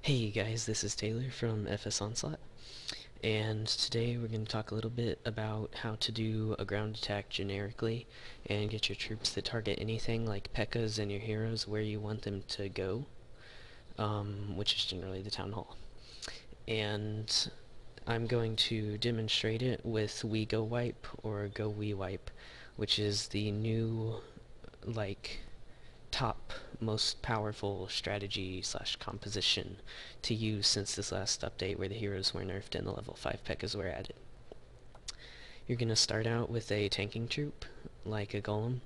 Hey guys, this is Taylor from FS Onslaught, and today we're going to talk a little bit about how to do a ground attack generically and get your troops that target anything like pekkas and your heroes where you want them to go, which is generally the town hall. And I'm going to demonstrate it with WiGoWiPe or GoWiWiPe, which is the new, like, top most powerful strategy slash composition to use since this last update where the heroes were nerfed and the level 5 pekkas were added. You're going to start out with a tanking troop, like a golem,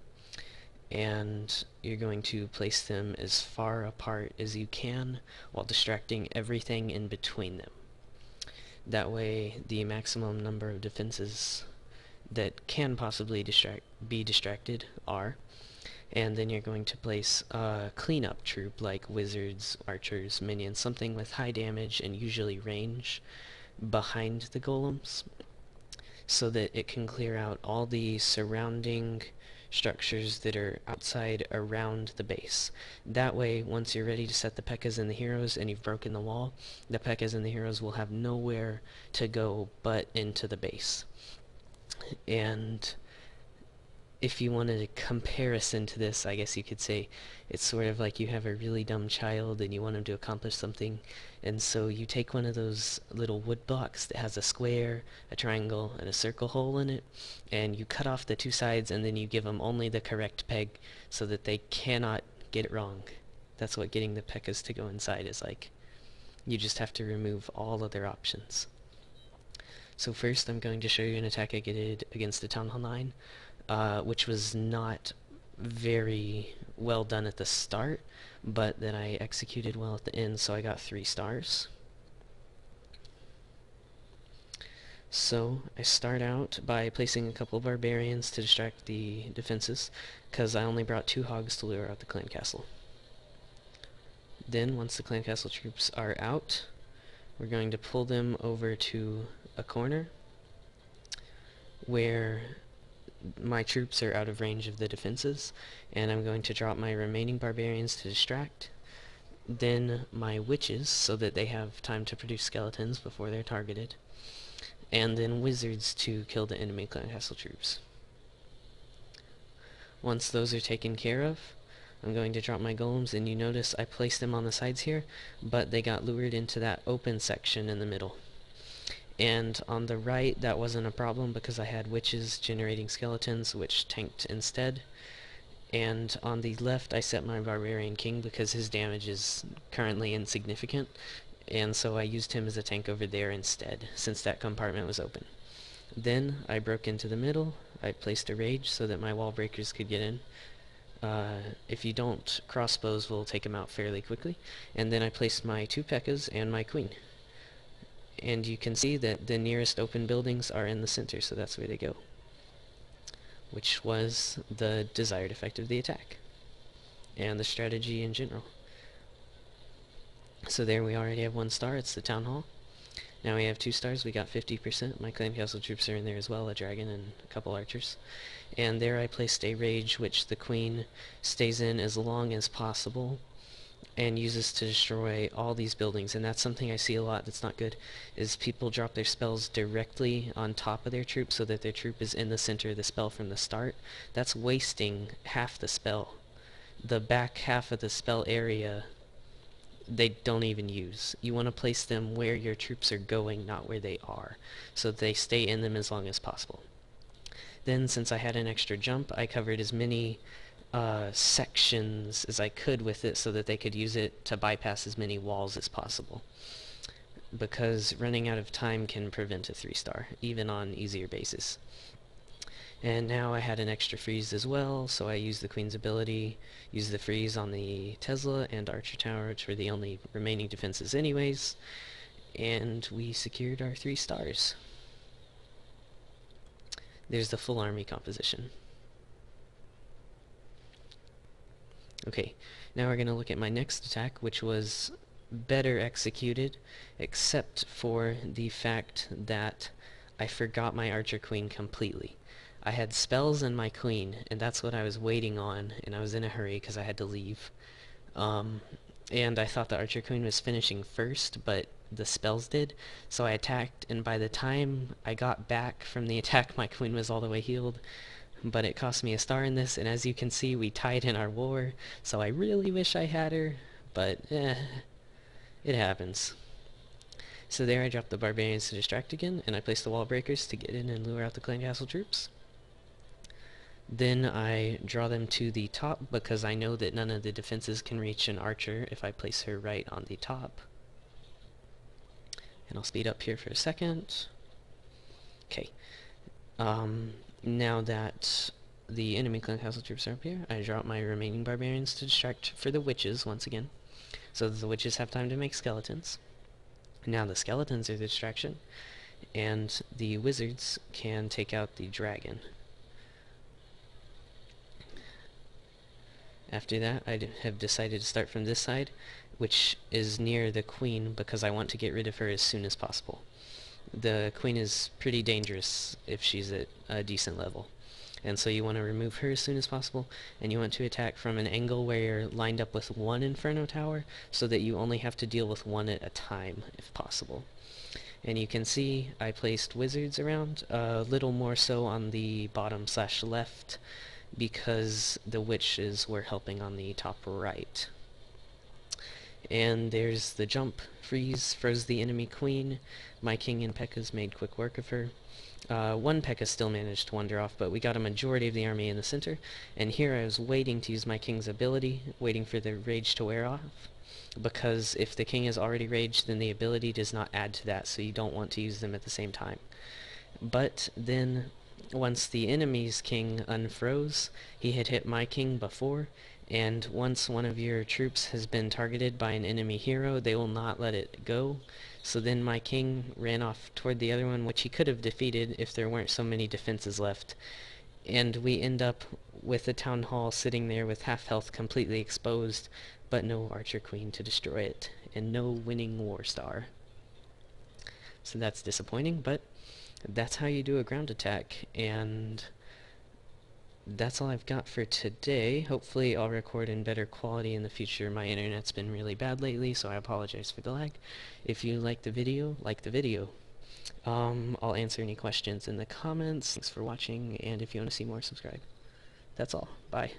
and you're going to place them as far apart as you can while distracting everything in between them. That way the maximum number of defenses that can possibly be distracted are, and then you're going to place a cleanup troop like wizards, archers, minions, something with high damage and usually range behind the golems so that it can clear out all the surrounding structures that are outside around the base. That way, once you're ready to set the pekkas and the heroes and you've broken the wall, the pekkas and the heroes will have nowhere to go but into the base. And if you wanted a comparison to this, I guess you could say it's sort of like you have a really dumb child and you want him to accomplish something, and so you take one of those little wood blocks that has a square, a triangle, and a circle hole in it, and you cut off the two sides, and then you give them only the correct peg so that they cannot get it wrong. That's what getting the pekkas to go inside is like. You just have to remove all other options. So first I'm going to show you an attack I did against the Town Hall 9. Which was not very well done at the start, but then I executed well at the end, so I got 3 stars. So I start out by placing a couple of barbarians to distract the defenses, because I only brought 2 hogs to lure out the clan castle. Then, once the clan castle troops are out, we're going to pull them over to a corner where my troops are out of range of the defenses, and I'm going to drop my remaining barbarians to distract, then my witches so that they have time to produce skeletons before they're targeted, and then wizards to kill the enemy clan castle troops. Once those are taken care of, I'm going to drop my golems, and you notice I placed them on the sides here, but they got lured into that open section in the middle. And on the right, that wasn't a problem because I had witches generating skeletons, which tanked instead. And on the left, I set my barbarian king because his damage is currently insignificant, and so I used him as a tank over there instead, since that compartment was open. Then I broke into the middle. I placed a rage so that my wall breakers could get in. If you don't, crossbows will take him out fairly quickly. And then I placed my 2 pekkas and my queen. And you can see that the nearest open buildings are in the center, so that's where they go, which was the desired effect of the attack and the strategy in general. So there we already have 1 star. It's the town hall. Now we have 2 stars. We got 50%. My clan castle troops are in there as well, a dragon and a couple archers. And there I placed a rage, which the queen stays in as long as possible and uses to destroy all these buildings. And that's something I see a lot that's not good, is people drop their spells directly on top of their troop so that their troop is in the center of the spell from the start. That's wasting half the spell. The back half of the spell area they don't even use. You want to place them where your troops are going, not where they are, so they stay in them as long as possible. Then, since I had an extra jump, I covered as many sections as I could with it so that they could use it to bypass as many walls as possible, because running out of time can prevent a 3-star, even on easier bases. And now I had an extra freeze as well, so I used the queen's ability, used the freeze on the Tesla and Archer Tower, which were the only remaining defenses anyways, and we secured our 3 stars. There's the full army composition. Okay, now we're going to look at my next attack, which was better executed, except for the fact that I forgot my archer queen completely. I had spells and my queen, and that's what I was waiting on, and I was in a hurry because I had to leave. and I thought the Archer Queen was finishing first, but the spells did, so I attacked, and by the time I got back from the attack, my queen was all the way healed, but it cost me a star in this, and as you can see, we tied in our war, so I really wish I had her, but it happens. So there I dropped the barbarians to distract again, and I placed the wall breakers to get in and lure out the clan castle troops. Then I draw them to the top because I know that none of the defenses can reach an archer if I place her right on the top. And I'll speed up here for a second. Okay. Now that the enemy clan castle troops are up here, I draw out my remaining barbarians to distract for the witches once again, so that the witches have time to make skeletons. Now the skeletons are the distraction, and the wizards can take out the dragon. After that, I have decided to start from this side, which is near the queen, because I want to get rid of her as soon as possible. The queen is pretty dangerous if she's at a decent level, and so you want to remove her as soon as possible, and you want to attack from an angle where you're lined up with one Inferno Tower, so that you only have to deal with one at a time, if possible. And you can see I placed wizards around, a little more so on the bottom slash left, because the witches were helping on the top right. And there's the jump. Freeze froze the enemy queen. My king and pekkas made quick work of her. One pekka still managed to wander off, but we got a majority of the army in the center. And here I was waiting to use my king's ability, waiting for the rage to wear off. Because if the king is already raged, then the ability does not add to that, so you don't want to use them at the same time. But then, once the enemy's king unfroze, he had hit my king before, and once one of your troops has been targeted by an enemy hero, they will not let it go. So then my king ran off toward the other one, which he could have defeated if there weren't so many defenses left. And we end up with the town hall sitting there with half health completely exposed, but no archer queen to destroy it, and no winning war star. So that's disappointing, but that's how you do a ground attack, and that's all I've got for today. Hopefully I'll record in better quality in the future. My internet's been really bad lately, so I apologize for the lag. If you like the video, like the video. I'll answer any questions in the comments. Thanks for watching, and if you want to see more, subscribe. That's all. Bye.